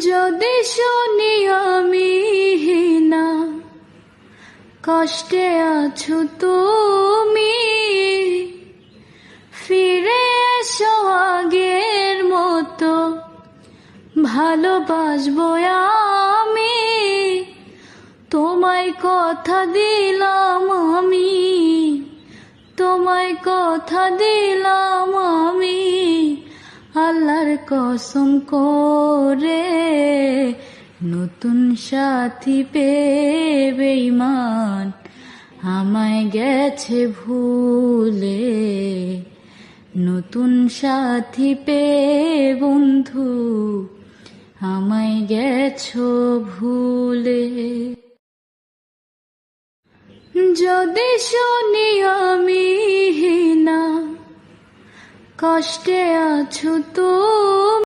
যদি শুনি আমি না কষ্টে আছো তুমি, ফিরে এসো আগের মতো ভালোবাসবো আমি। তোমায় কথা দিলাম আমি, তোমায় কথা দিলাম আমি, আল্লাহর কসম করে। নতুন সাথী পেয়ে বেঈমান আমায় গেছে ভুলে। নতুন সাথী পেয়ে বন্ধু আমায় গেছো ভুলে। যদি শুনি আমি না কষ্টে আছো তুমি,